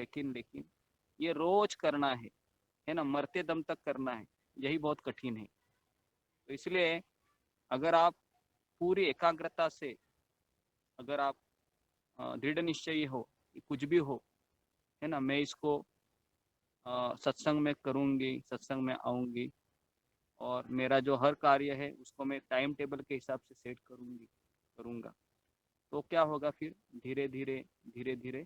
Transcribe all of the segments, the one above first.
लेकिन ये रोज करना है ना, मरते दम तक करना है, यही बहुत कठिन है। तो इसलिए अगर आप पूरी एकाग्रता से, अगर आप दृढ़ निश्चयी हो कि कुछ भी हो, है ना, मैं इसको सत्संग में करूँगी, सत्संग में आऊँगी, और मेरा जो हर कार्य है उसको मैं टाइम टेबल के हिसाब से सेट करूँगा, तो क्या होगा फिर, धीरे धीरे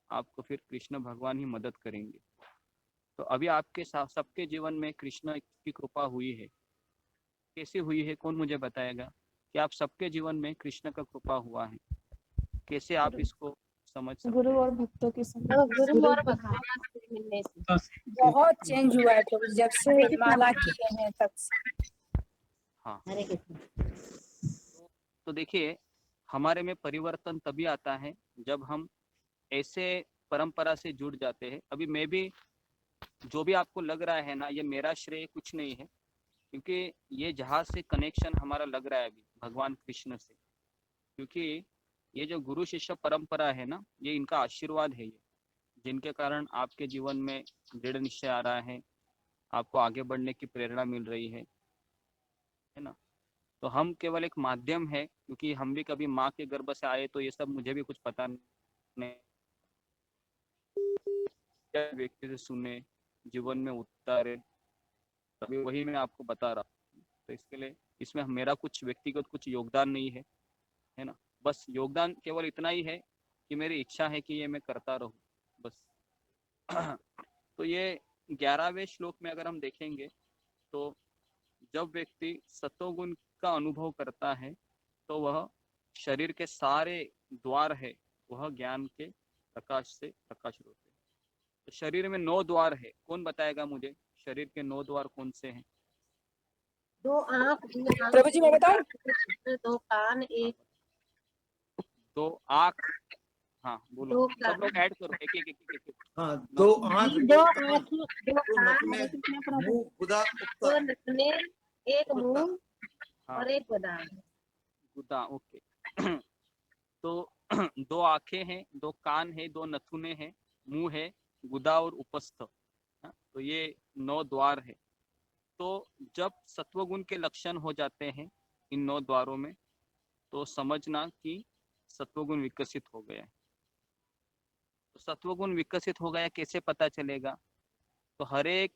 आपको फिर कृष्ण भगवान ही मदद करेंगे। तो अभी आपके सबके जीवन में कृष्ण की कृपा हुई है, कैसे हुई है, कौन मुझे बताएगा कि आप सबके जीवन में कृष्ण का कृपा हुआ है, कैसे आप इसको समझ सकते गुरु हैं? और भक्तों की संगत, गुरु और भक्तों से मिलने से बहुत चेंज हुआ है प्रभु, जब से माला किए हैं तब से। हाँ, हरे कृष्ण। तो देखिए, हमारे में परिवर्तन तभी आता है जब हम ऐसे परंपरा से जुड़ जाते हैं। अभी मैं भी, जो भी आपको लग रहा है ना, ये मेरा श्रेय कुछ नहीं है, क्योंकि ये जहाँ से कनेक्शन हमारा लग रहा है अभी भगवान कृष्ण से, क्योंकि ये जो गुरु शिष्य परंपरा है ना, ये इनका आशीर्वाद है, ये जिनके कारण आपके जीवन में दृढ़ निश्चय आ रहा है, आपको आगे बढ़ने की प्रेरणा मिल रही है ना। तो हम केवल एक माध्यम है, क्योंकि हम भी कभी माँ के गर्भ से आए, तो ये सब मुझे भी कुछ पता नहीं, व्यक्ति से सुने, जीवन में उतारे, तभी वही मैं आपको बता रहा हूँ। तो इसके लिए इसमें मेरा कुछ व्यक्तिगत कुछ योगदान नहीं है ना, बस योगदान केवल इतना ही है कि मेरी इच्छा है कि ये मैं करता रहूँ, बस। तो ये 11वें श्लोक में अगर हम देखेंगे, तो जब व्यक्ति सत्वगुण का अनुभव करता है, तो वह शरीर के सारे द्वार है, वह ज्ञान के प्रकाश से प्रकाशित होते हैं। तो शरीर में 9 द्वार है, कौन बताएगा मुझे शरीर के 9 द्वार कौन से हैं? 2 आँख, प्रभु जी मैं बताऊं? 2 कान, 1 2 आँख, हाँ बोलो, 2 सब लोग ऐड करो, एक। हाँ, 2 आँख, 2 2 कान, आँखें, 2 2 कान, नथुने, मुंह, गुदा, 2 उत्तर, नथुने, 1 मुंह हाँ, और 1 गोदान। गुदा, ओके। तो 2 आंखें हैं, 2 कान है, 2 नथुने हैं, मुंह है, गुदा और उपस्थ, हाँ, तो ये 9 द्वार है। तो जब सत्वगुण के लक्षण हो जाते हैं इन 9 द्वारों में, तो समझना कि सत्वगुण विकसित हो गया है। तो सत्वगुण विकसित हो गया कैसे पता चलेगा? तो हर एक,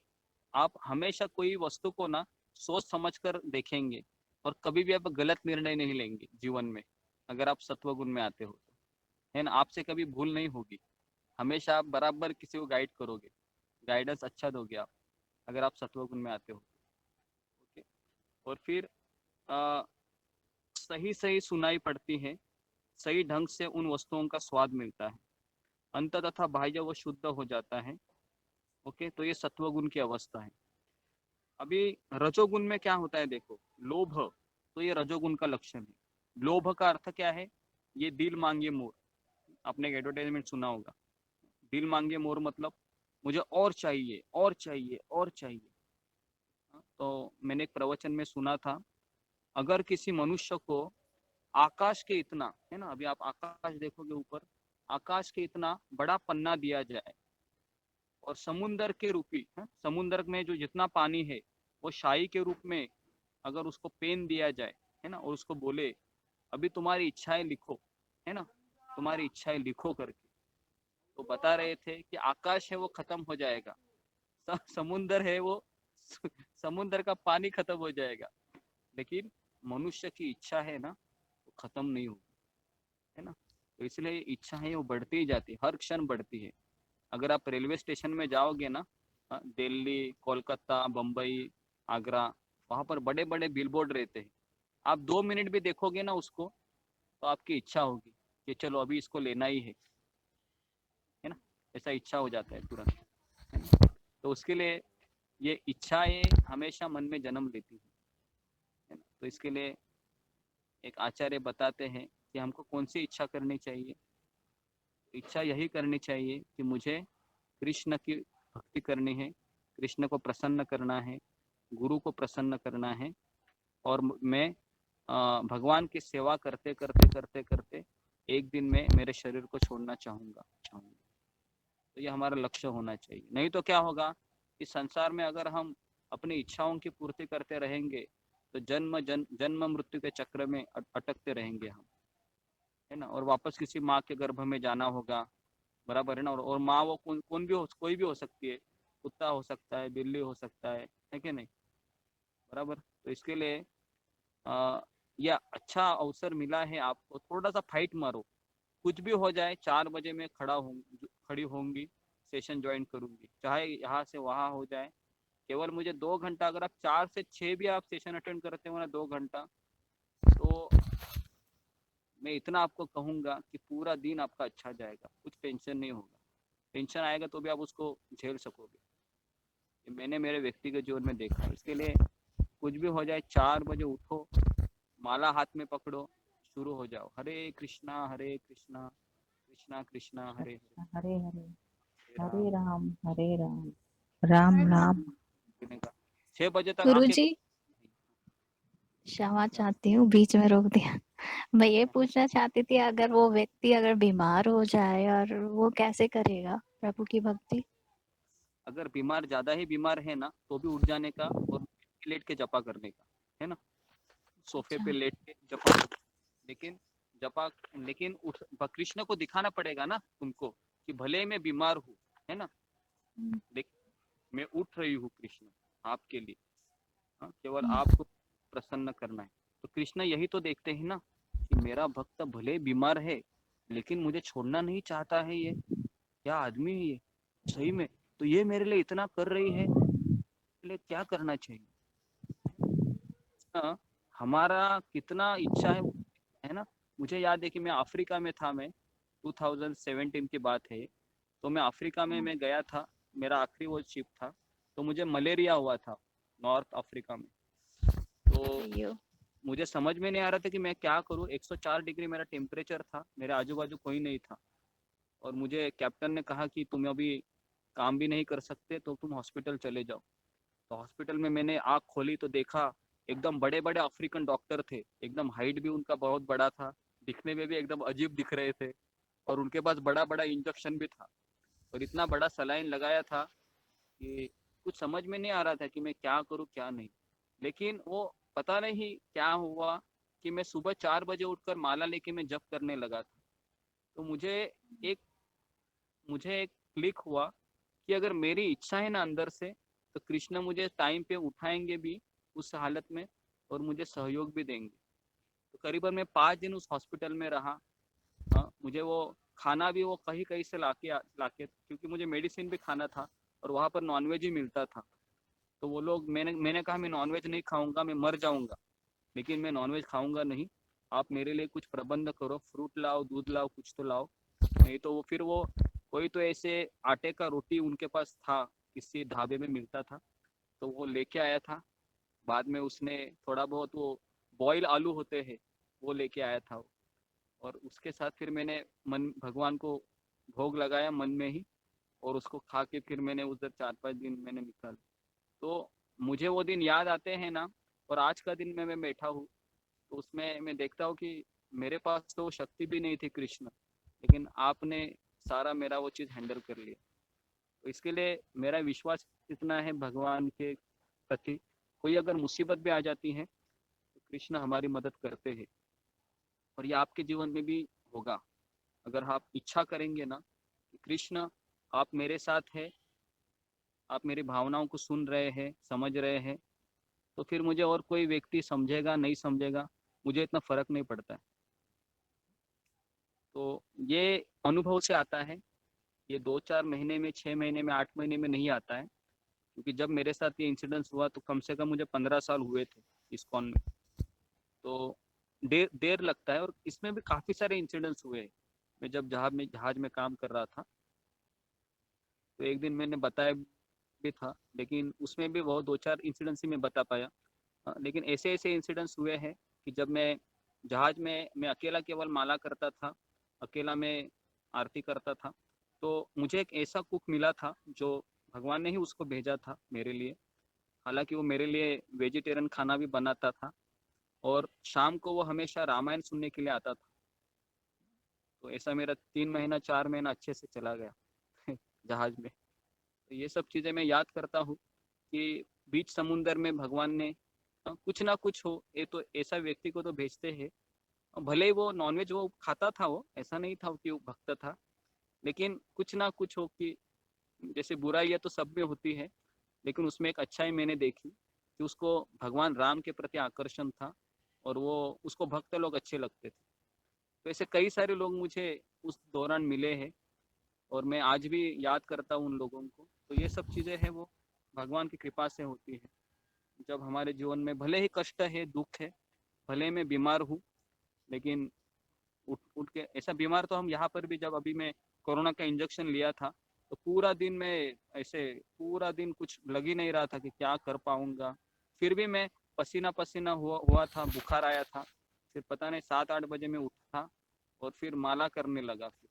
आप हमेशा कोई वस्तु को ना सोच समझ कर देखेंगे, और कभी भी आप गलत निर्णय नहीं लेंगे जीवन में, अगर आप सत्वगुण में आते हो तो, है ना, आपसे कभी भूल नहीं होगी, हमेशा आप बराबर किसी को गाइड करोगे, गाइडेंस अच्छा दोगे आप, अगर आप सत्वगुण में आते हो। ओके, और फिर सही सही सुनाई पड़ती है, सही ढंग से उन वस्तुओं का स्वाद मिलता है, अंत तथा बाह्य वो शुद्ध हो जाता है। ओके, तो ये सत्वगुण की अवस्था है। अभी रजोगुण में क्या होता है, देखो, लोभ, तो ये रजोगुण का लक्षण है। लोभ का अर्थ क्या है? ये दिल मांगे मोर, आपने एक एडवर्टाइजमेंट सुना होगा, दिल मांगे मोर मतलब मुझे और चाहिए और चाहिए और चाहिए। तो मैंने एक प्रवचन में सुना था, अगर किसी मनुष्य को आकाश के इतना, है ना, अभी आप आकाश देखोगे ऊपर, आकाश के इतना बड़ा पन्ना दिया जाए, और समुंदर के रूपी, समुंदर में जो जितना पानी है वो शाही के रूप में अगर उसको पेन दिया जाए, है ना, और उसको बोले अभी तुम्हारी इच्छाएं लिखो, है ना, तुम्हारी इच्छाएं लिखो करके, तो बता रहे थे कि आकाश है वो खत्म हो जाएगा, समुंदर है वो, समुंदर का पानी खत्म हो जाएगा, लेकिन मनुष्य की इच्छा है ना, वो खत्म नहीं होगी, है ना। तो इसलिए इच्छा है वो बढ़ती ही जाती है, हर क्षण बढ़ती है। अगर आप रेलवे स्टेशन में जाओगे ना, दिल्ली, कोलकाता, बम्बई, आगरा, वहाँ पर बड़े बड़े बिलबोर्ड रहते हैं, आप 2 मिनट भी देखोगे ना उसको, तो आपकी इच्छा होगी कि चलो अभी इसको लेना ही है ना, ऐसा इच्छा हो जाता है तुरंत, है ना। तो उसके लिए ये इच्छाएं हमेशा मन में जन्म लेती है ना। तो इसके लिए एक आचार्य बताते हैं कि हमको कौन सी इच्छा करनी चाहिए। इच्छा यही करनी चाहिए कि मुझे कृष्ण की भक्ति करनी है, कृष्ण को प्रसन्न करना है, गुरु को प्रसन्न करना है, और मैं भगवान की सेवा करते करते करते करते एक दिन में मेरे शरीर को छोड़ना चाहूँगा। तो ये हमारा लक्ष्य होना चाहिए। नहीं तो क्या होगा, इस संसार में अगर हम अपनी इच्छाओं की पूर्ति करते रहेंगे तो जन्म मृत्यु के चक्र में अटकते रहेंगे हम, है ना। और वापस किसी माँ के गर्भ में जाना होगा, बराबर है ना। और माँ वो कोई भी हो सकती है, कुत्ता हो सकता है, बिल्ली हो सकता है कि नहीं, बराबर। तो इसके लिए यह अच्छा अवसर मिला है आपको, थोड़ा सा फाइट मारो, कुछ भी हो जाए 4 बजे मैं खड़ी होंगी, सेशन ज्वाइन करूंगी, चाहे यहाँ से वहाँ हो जाए। केवल मुझे 2 घंटा, अगर आप 4 से 6 भी आप सेशन अटेंड करते हो ना 2 घंटा, तो मैं इतना आपको कहूंगा कि पूरा दिन आपका अच्छा जाएगा, कुछ टेंशन नहीं होगा। टेंशन आएगा तो भी आप उसको झेल सकोगे, ये मैंने मेरे व्यक्तिगत जीवन में देखा है। इसके लिए कुछ भी हो जाए 4 बजे उठो, माला हाथ में पकड़ो, शुरू हो जाओ, हरे कृष्णा कृष्णा कृष्णा हरे हरे हरे हरे हरे राम राम राम। 6 बजे तक गुरु आके जी, क्षमा चाहती हूँ, बीच में रोक दिया। मैं ये पूछना चाहती थी, अगर वो व्यक्ति अगर बीमार हो जाए और वो कैसे करेगा प्रभु की भक्ति? अगर बीमार, ज्यादा ही बीमार है ना, तो भी उठ जाने का और लेट के जपा करने का, है ना। सोफे पे अच्छा। लेट के जपा, लेकिन जपा, लेकिन उठ, कृष्ण को दिखाना पड़ेगा ना तुमको कि भले मैं बीमार हूँ, है ना, लेकिन मैं उठ रही हूँ कृष्ण आपके लिए। हाँ, केवल आपको प्रसन्न करना है। तो कृष्ण यही तो देखते हैं ना कि मेरा भक्त भले बीमार है लेकिन मुझे छोड़ना नहीं चाहता है। ये क्या आदमी है ये, सही में। तो ये मेरे लिए इतना कर रही है, मेरे लिए क्या करना चाहिए। हाँ, हमारा कितना इच्छा है ना। मुझे याद है कि मैं अफ्रीका में था, मैं 2017 की बात है। तो मैं अफ्रीका में मैं गया था, मेरा आखिरी वो शिप था। तो मुझे मलेरिया हुआ था नॉर्थ अफ्रीका में। तो मुझे समझ में नहीं आ रहा था कि मैं क्या करूं। 104 डिग्री मेरा टेम्परेचर था, मेरे आजू बाजू कोई नहीं था। और मुझे कैप्टन ने कहा कि तुम अभी काम भी नहीं कर सकते तो तुम हॉस्पिटल चले जाओ। तो हॉस्पिटल में मैंने आँख खोली तो देखा एकदम बड़े बड़े अफ्रीकन डॉक्टर थे, एकदम हाइट भी उनका बहुत बड़ा था, दिखने में भी एकदम अजीब दिख रहे थे। और उनके पास बड़ा बड़ा इंजेक्शन भी था और इतना बड़ा सलाइन लगाया था कि कुछ समझ में नहीं आ रहा था कि मैं क्या करूँ क्या नहीं। लेकिन वो पता नहीं क्या हुआ कि मैं सुबह 4 बजे उठकर माला लेके मैं जप करने लगा था। तो एक मुझे एक क्लिक हुआ कि अगर मेरी इच्छा है ना अंदर से, तो कृष्ण मुझे टाइम पे उठाएंगे भी उस हालत में और मुझे सहयोग भी देंगे। तो करीबन मैं 5 दिन उस हॉस्पिटल में रहा। हाँ, मुझे वो खाना भी वो कहीं कहीं से लाके, क्योंकि मुझे मेडिसिन भी खाना था और वहाँ पर नॉनवेज ही मिलता था। तो वो लोग, मैंने कहा मैं नॉनवेज नहीं खाऊंगा, मैं मर जाऊंगा, लेकिन मैं नॉनवेज खाऊंगा नहीं। आप मेरे लिए कुछ प्रबंध करो, फ्रूट लाओ, दूध लाओ, कुछ तो लाओ। नहीं तो वो कोई तो ऐसे आटे का रोटी उनके पास था, किसी ढाबे में मिलता था, तो वो लेके आया था। बाद में उसने थोड़ा बहुत वो बॉयल आलू होते हैं वो लेके आया था। और उसके साथ फिर मैंने मन भगवान को भोग लगाया मन में ही, और उसको खा के फिर मैंने उधर 4-5 दिन मैंने निकाले। तो मुझे वो दिन याद आते हैं ना। और आज का दिन में मैं बैठा हूँ तो उसमें मैं देखता हूँ कि मेरे पास तो शक्ति भी नहीं थी कृष्ण, लेकिन आपने सारा मेरा वो चीज़ हैंडल कर लिया। तो इसके लिए मेरा विश्वास इतना है भगवान के प्रति, कोई अगर मुसीबत भी आ जाती है तो कृष्ण हमारी मदद करते हैं। और ये आपके जीवन में भी होगा अगर आप इच्छा करेंगे ना कि कृष्ण आप मेरे साथ है, आप मेरी भावनाओं को सुन रहे हैं, समझ रहे हैं, तो फिर मुझे और कोई व्यक्ति समझेगा नहीं समझेगा, मुझे इतना फर्क नहीं पड़ता है। तो ये अनुभव से आता है, ये 2-4 महीने में, 6 महीने में, 8 महीने में नहीं आता है। क्योंकि जब मेरे साथ ये इंसिडेंस हुआ तो कम से कम मुझे 15 साल हुए थे इस्कॉन में। तो देर देर लगता है। और इसमें भी काफ़ी सारे इंसिडेंट्स हुए हैं। मैं जब जहाज में काम कर रहा था तो एक दिन मैंने बताया भी था, लेकिन उसमें भी बहुत 2-4 इंसिडेंट्स ही मैं बता पाया। लेकिन ऐसे ऐसे इंसिडेंट्स हुए हैं कि जब मैं जहाज में मैं अकेला केवल माला करता था, अकेला मैं आरती करता था। तो मुझे एक ऐसा कुक मिला था जो भगवान ने ही उसको भेजा था मेरे लिए। हालांकि वो मेरे लिए वेजिटेरियन खाना भी बनाता था और शाम को वो हमेशा रामायण सुनने के लिए आता था। तो ऐसा मेरा 3 महीना 4 महीना अच्छे से चला गया जहाज में। तो ये सब चीजें मैं याद करता हूँ कि बीच समुंदर में भगवान ने कुछ ना कुछ हो, ये तो ऐसा व्यक्ति को तो भेजते हैं। भले ही वो नॉनवेज वो खाता था, वो ऐसा नहीं था कि वो भक्त था, लेकिन कुछ ना कुछ हो कि जैसे बुराई तो सब में होती है, लेकिन उसमें एक अच्छाई मैंने देखी कि उसको भगवान राम के प्रति आकर्षण था और वो उसको भक्त लोग अच्छे लगते थे। तो ऐसे कई सारे लोग मुझे उस दौरान मिले हैं और मैं आज भी याद करता हूँ उन लोगों को। तो ये सब चीज़ें हैं वो भगवान की कृपा से होती है। जब हमारे जीवन में भले ही कष्ट है, दुख है, भले मैं बीमार हूँ, लेकिन उठ उठ के ऐसा बीमार तो हम यहाँ पर भी, जब अभी मैं कोरोना का इंजेक्शन लिया था तो पूरा दिन मैं ऐसे पूरा दिन कुछ लग ही नहीं रहा था कि क्या कर पाऊंगा। फिर भी मैं पसीना पसीना हुआ था, बुखार आया था। फिर पता नहीं 7-8 बजे मैं उठा और फिर माला करने लगा। फिर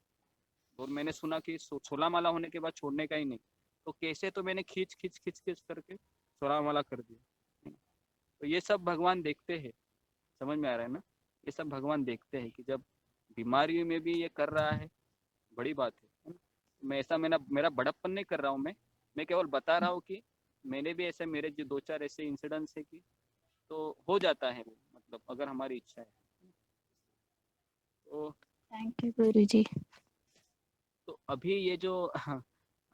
और मैंने सुना कि 16 माला होने के बाद छोड़ने का ही नहीं, तो कैसे तो मैंने खींच खींच खींच खींच करके 16 माला कर दिया। तो ये सब भगवान देखते हैं, समझ में आ रहा है ना। ये सब भगवान देखते हैं कि जब बीमारी में भी ये कर रहा है, बड़ी बात है ना? मैं ऐसा मेरा बड़प्पन नहीं कर रहा हूँ, मैं केवल बता रहा हूँ कि मैंने भी ऐसे, मेरे जो 2-4 ऐसे इंसिडेंट्स है कि तो हो जाता है वो, मतलब अगर हमारी इच्छा है तो। थैंक यू गुरुजी। तो अभी ये जो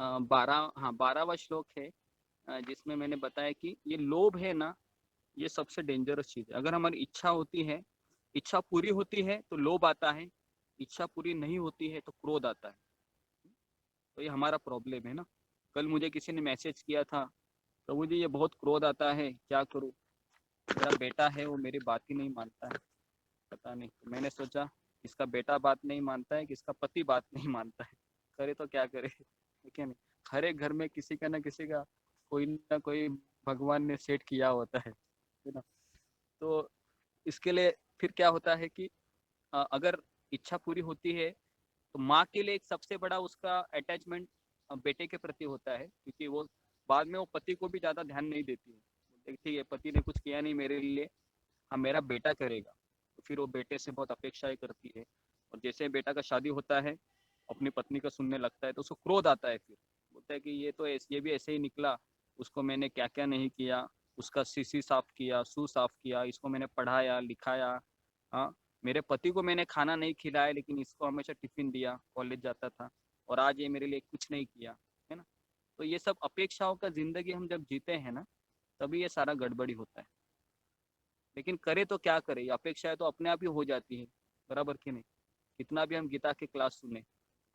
12वां श्लोक है, जिसमें मैंने बताया कि ये लोभ है ना, ये सबसे डेंजरस चीज है। अगर हमारी इच्छा होती है, इच्छा पूरी होती है तो लोभ आता है, इच्छा पूरी नहीं होती है तो क्रोध आता है। तो ये हमारा प्रॉब्लम है ना। कल मुझे किसी ने मैसेज किया था, तो मुझे ये बहुत क्रोध आता है, क्या करूं, मेरा बेटा है वो मेरी बात ही नहीं मानता है, पता नहीं। तो मैंने सोचा इसका बेटा बात नहीं मानता है कि इसका पति बात नहीं मानता है, करे तो क्या करे, ठीक है नहीं। हर एक घर में किसी का ना किसी का कोई ना कोई भगवान ने सेट किया होता है ना। तो इसके लिए फिर क्या होता है कि अगर इच्छा पूरी होती है तो माँ के लिए एक सबसे बड़ा उसका अटैचमेंट बेटे के प्रति होता है, क्योंकि वो बाद में वो पति को भी ज्यादा ध्यान नहीं देती है। ठीक है, पति ने कुछ किया नहीं मेरे लिए, हाँ मेरा बेटा करेगा, तो फिर वो बेटे से बहुत अपेक्षाएं करती है। और जैसे बेटा का शादी होता है, अपनी पत्नी का सुनने लगता है तो उसको क्रोध आता है। फिर बोलता है कि ये भी ऐसे ही निकला, उसको मैंने क्या क्या नहीं किया, उसका सीसी साफ किया, सू साफ किया, इसको मैंने पढ़ाया लिखाया, हाँ मेरे पति को मैंने खाना नहीं खिलाया लेकिन इसको हमेशा टिफिन दिया, कॉलेज जाता था, और आज ये मेरे लिए कुछ नहीं किया, है ना। तो ये सब अपेक्षाओं का जिंदगी हम जब जीते हैं ना, तभी ये सारा गड़बड़ी होता है। लेकिन करे तो क्या करे, अपेक्षाएं तो अपने आप ही हो जाती है, बराबर कि नहीं। कितना भी हम गीता के क्लास सुने,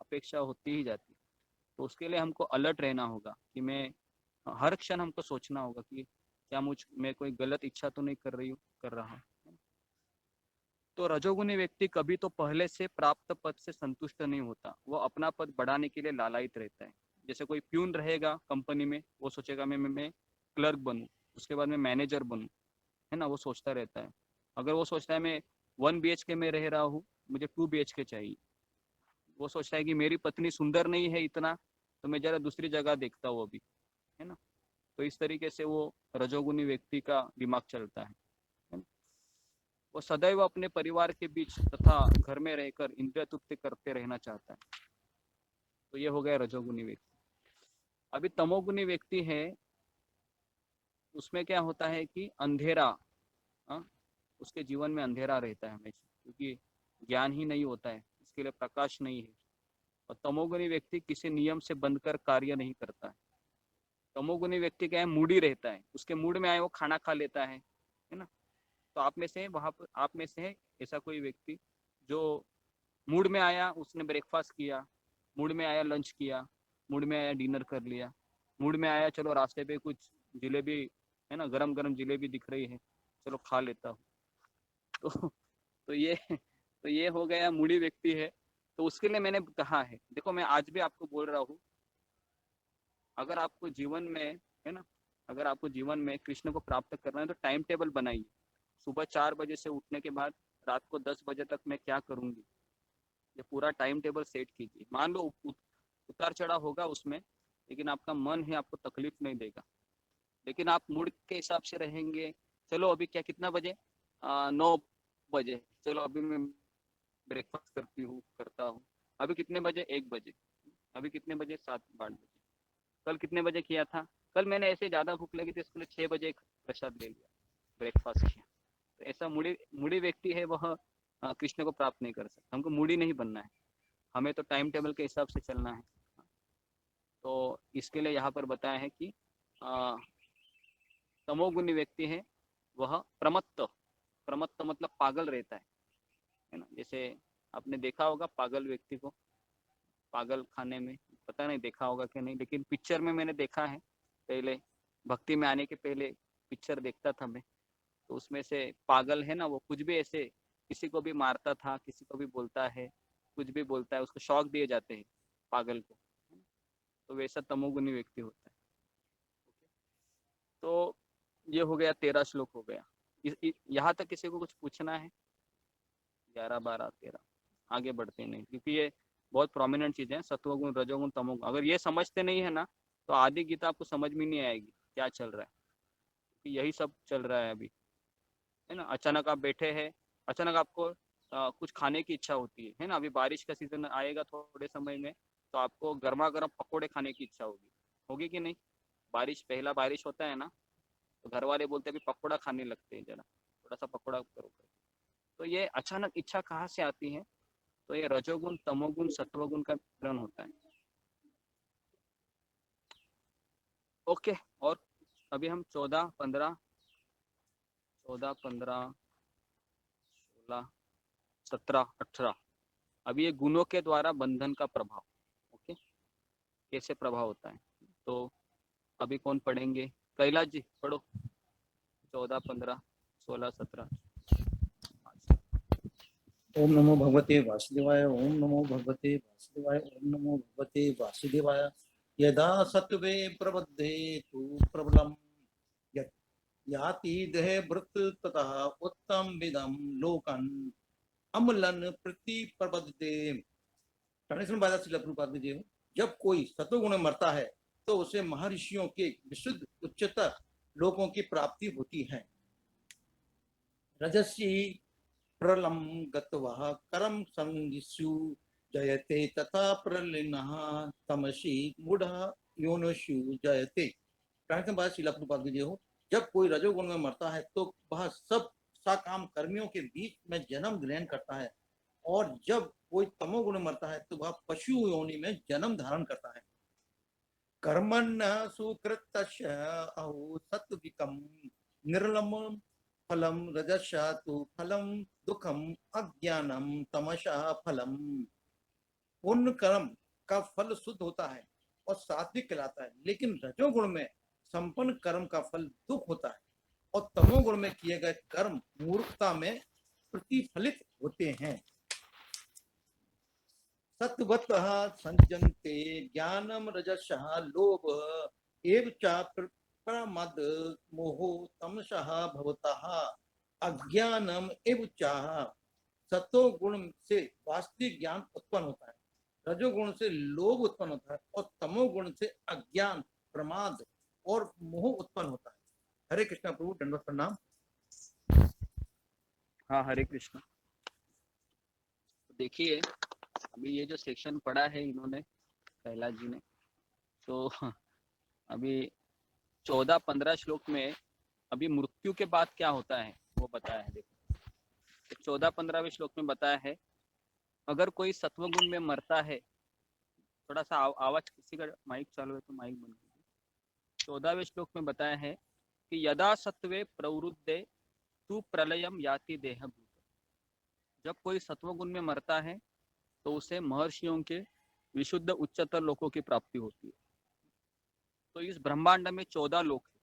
अपेक्षा होती ही जाती है। तो उसके लिए हमको अलर्ट रहना होगा कि मैं हर क्षण हमको सोचना होगा कि क्या मैं कोई गलत इच्छा तो नहीं कर रहा हूँ। तो रजोगुनी व्यक्ति कभी तो पहले से प्राप्त पद से संतुष्ट नहीं होता, वो अपना पद बढ़ाने के लिए लालायित रहता है। जैसे कोई प्यून रहेगा कंपनी में, वो सोचेगा मैं क्लर्क बनूं, उसके बाद मैं मैनेजर बनूं, है ना, वो सोचता रहता है। अगर वो सोचता है मैं 1 BHK में रह रहा हूँ, मुझे 2 BHK चाहिए, वो सोचता है कि मेरी पत्नी सुंदर नहीं है इतना, तो मैं जरा दूसरी जगह देखता हूँ अभी, है ना। तो इस तरीके से वो रजोगुनी व्यक्ति का दिमाग चलता है ना? वो सदैव अपने परिवार के बीच तथा घर में रहकर इंद्रिय तृप्ति करते रहना चाहता है। तो ये हो गया रजोगुनी व्यक्ति। अभी तमोगुनी व्यक्ति है, उसमें क्या होता है कि अंधेरा, हाँ, उसके जीवन में अंधेरा रहता है हमेशा, क्योंकि ज्ञान ही नहीं होता है, इसके लिए प्रकाश नहीं है। और तमोगुनी व्यक्ति किसी नियम से बंधकर कार्य नहीं करता है। तमोगुनी व्यक्ति क्या है, मूडी रहता है, उसके मूड में आए वो खाना खा लेता है ना। तो आप में से वहां पर, आप में से है ऐसा कोई व्यक्ति जो मूड में आया उसने ब्रेकफास्ट किया, मूड में आया लंच किया, मूड में आया डिनर कर लिया, मूड में आया चलो रास्ते पे कुछ जिलेबी, है ना, गरम गरम जिलेबी दिख रही है, चलो खा लेता हूँ। तो ये हो गया मूडी व्यक्ति है। तो उसके लिए मैंने कहा है, देखो मैं आज भी आपको बोल रहा हूँ, अगर आपको जीवन में, है ना, अगर आपको जीवन में कृष्ण को प्राप्त करना है तो टाइम टेबल बनाइए। सुबह 4 बजे से उठने के बाद रात को 10 बजे तक मैं क्या करूंगी, ये पूरा टाइम टेबल सेट कीजिए। मान लो उतार चढ़ाव होगा उसमें, लेकिन आपका मन है आपको तकलीफ नहीं देगा। लेकिन आप मूड के हिसाब से रहेंगे, चलो अभी क्या कितना बजे, 9 बजे, चलो अभी मैं ब्रेकफास्ट करता हूँ, अभी कितने बजे, 1 बजे, अभी कितने बजे? 7-8 बजे। कल कितने बजे किया था? कल मैंने ऐसे ज़्यादा भूख लगी थी, इसके लिए 6 बजे प्रसाद ले लिया, ब्रेकफास्ट किया। तो ऐसा मूडी मूडी व्यक्ति है वह कृष्ण को प्राप्त नहीं कर सकता। हमको मूडी नहीं बनना है, हमें तो टाइम टेबल के हिसाब से चलना है। तो इसके लिए यहाँ पर बताया है कि तमोगुणी व्यक्ति है वह प्रमत्त, प्रमत्त मतलब पागल रहता है ना। जैसे आपने देखा होगा पागल व्यक्ति को पागल खाने में, पता नहीं देखा होगा कि नहीं, लेकिन पिक्चर में मैंने देखा है। पहले भक्ति में आने के पहले पिक्चर देखता था मैं, तो उसमें से पागल है ना वो कुछ भी ऐसे किसी को भी मारता था, किसी को भी बोलता है, कुछ भी बोलता है, उसको शौक दिए जाते हैं पागल को। तो वैसा तमोगुणी व्यक्ति होता है। तो ये हो गया 13 श्लोक हो गया। यहाँ तक किसी को कुछ पूछना है? 11, 12, 13 आगे बढ़ते नहीं, क्योंकि ये बहुत प्रोमिनेंट चीजें हैं, सत्वगुण, रजोगुण, तमोगुण। अगर ये समझते नहीं है ना तो आधी गीता आपको समझ में नहीं आएगी क्या चल रहा है, क्योंकि यही सब चल रहा है अभी, है ना। अचानक आप बैठे हैं, अचानक आपको कुछ खाने की इच्छा होती है ना। अभी बारिश का सीजन आएगा थोड़े समय में, तो आपको गर्मा गर्म पकौड़े खाने की इच्छा होगी, होगी कि नहीं? बारिश, पहला बारिश होता है ना, तो घर वाले बोलते हैं अभी पकौड़ा खाने लगते हैं, जरा थोड़ा सा पकौड़ा करो। तो ये अचानक इच्छा कहाँ से आती है? तो ये रजोगुण, तमोगुण, सत्वगुण का मिश्रण होता है। ओके, और अभी हम 14, 15, 16, 17, 18, अभी ये गुणों के द्वारा बंधन का प्रभाव, ओके, कैसे प्रभाव होता है। तो अभी कौन पढ़ेंगे? कैलाश जी पढ़ो, 14, 15, 16, 17। ओम नमो भगवते वासुदेवाय। ओम नमो भगवते वासुदेवाय। ओम नमो भगवते वासुदेवाय। यदा सत्वे प्रबद्धे तु प्रबलम याति देह भृत ततः उत्तम विदम लोकन अमलन प्रति प्रबद्धे। Translation bye Srila Prabhupada ji. जब कोई सत्वगुण में मरता है तो उसे महर्षियों के विशुद्ध उच्चतर लोकों की प्राप्ति होती है। रजसी प्रलम गत्वा करम संगिषु जयते तथा प्रलिनः तमसी मूढ़ योनिषु जयते। Translation bye Srila Prabhupada ji. जब कोई रजोगुण में मरता है तो वह सब सकाम कर्मियों के बीच में जन्म ग्रहण करता है, और जब कोई तमोगुण में मरता है तो वह पशु योनि में जन्म धारण करता है। कर्मण्य सुकृतस्य अहो सत्विकम निर्लम फलम रजसा तु फलम दुखम अज्ञानम तमसा फलम। पुण्य कर्म का फल शुद्ध होता है और सात्विक कहलाता है, लेकिन रजोगुण में संपन्न कर्म का फल दुख होता है, और तमोगुण में किए गए कर्म मूर्खता में प्रतिफलित होते हैं। सत्वतः संजन्ते ज्ञानम रजसः लोभ एव च प्रमद मोहो तमसः भवतः अज्ञानम एव च। सत्वगुण से वास्तविक ज्ञान उत्पन्न होता है, रजोगुण से लोभ उत्पन्न होता है, और तमोगुण से अज्ञान, प्रमाद और मोह उत्पन्न होता है। हरे कृष्णा प्रभु, दंडवत प्रणाम। हाँ, हरे कृष्ण। देखिए अभी ये जो सेक्शन पढ़ा है इन्होंने, कैलाश जी ने, तो अभी 14, 15 श्लोक में अभी मृत्यु के बाद क्या होता है वो बताया है। देखो, तो 14, 15वें श्लोक में बताया है अगर कोई सत्वगुण में मरता है, थोड़ा सा आवाज, किसी का माइक चालू है तो माइक बंद कीजिए। 14वें श्लोक में बताया है कि यदा सत्वे प्रवृद्धे तु प्रलयम याति देहभूत। जब कोई सत्वगुण में मरता है तो उसे महर्षियों के विशुद्ध उच्चतर लोकों की प्राप्ति होती है। तो इस ब्रह्मांड में 14 लोक है।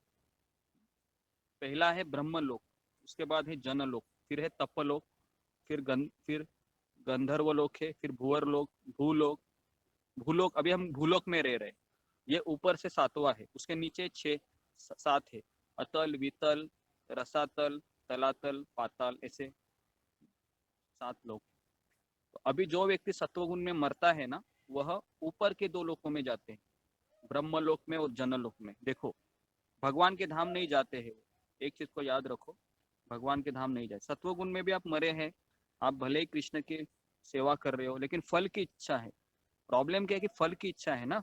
पहला है ब्रह्मलोक, उसके बाद है जनलोक, फिर है तपलोक, फिर गंधर्वलोक है, फिर भूवरलोक, भूलोक, भूलोक अभी हम भूलोक में रह रहे, ये ऊपर से 7वां है, उसके नीचे 6-7 है, अतल, वितल, रसातल, तलातल, पाताल, ऐसे 7 लोक। तो अभी जो व्यक्ति सत्वगुण में मरता है ना, वह ऊपर के 2 लोकों में जाते हैं, ब्रह्मलोक में और जनलोक में। देखो, भगवान के धाम नहीं जाते हैं, एक चीज को याद रखो, भगवान के धाम नहीं जाते। सत्वगुण में भी आप मरे हैं, आप भले ही कृष्ण की सेवा कर रहे हो, लेकिन फल की इच्छा है, प्रॉब्लम क्या है कि फल की इच्छा है ना,